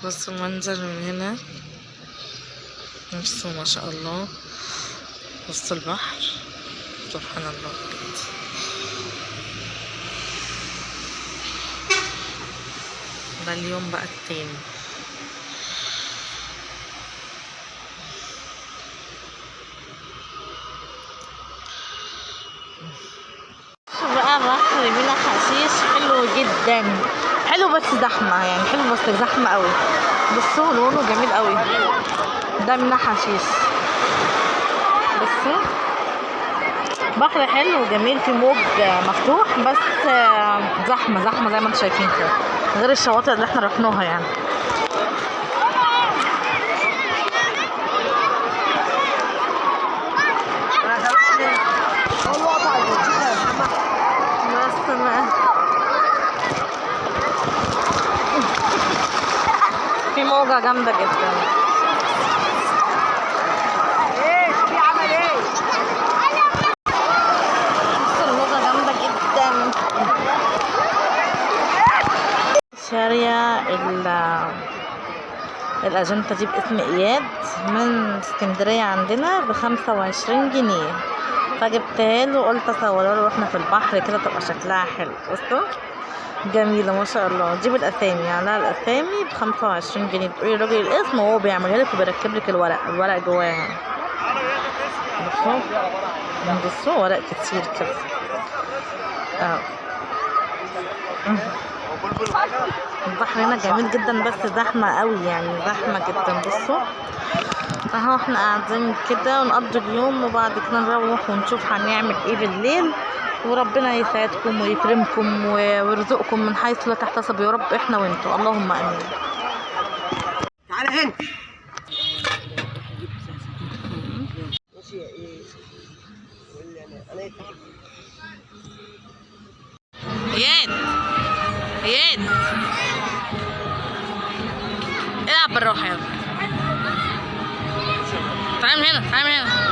بصوا المنظر من هنا، بصوا ما شاء الله، وسط البحر، سبحان الله بجد. ده اليوم بقى التاني. بقى البحر بينا حشيش حلو جدا، حلو بس زحمة، يعني حلو بس زحمة قوي. بصوا لونه جميل قوي. ده مينا حشيش، بصوا بحر حلو وجميل، في موج مفتوح، بس زحمة زحمة زي ما انتم شايفين كده، غير الشواطئ اللي احنا رحناها يعني. بس بقى في موجة جامدة جدا. الموجة جامدة جدا. شارية الأجنتة دي باسم إياد من اسكندرية عندنا ب25 جنيه، فجبتها له وقلت اصورها له واحنا في البحر كده تبقى شكلها حلو. بصوا جميلة ما شاء الله. دي بالاسامي، عليها الاسامي ب25 جنيه، بتقولي الراجل الاسم وهو بيعملها لك وبيركب لك الورق جواها يعني. بصوا ورق كتير كده اهو. البحر هنا جميل جدا بس زحمة قوي، يعني زحمة جدا. بصوا اهو احنا قاعدين كده ونقضي اليوم، وبعد كده نروح ونشوف هنعمل ايه بالليل، وربنا يسعدكم ويكرمكم ويرزقكم من حيث لا تحتسب يا رب، احنا وانتوا، اللهم امين. تعالى هنا. اياد اياد العب بالراحه يلا. تعال هنا تعال هنا.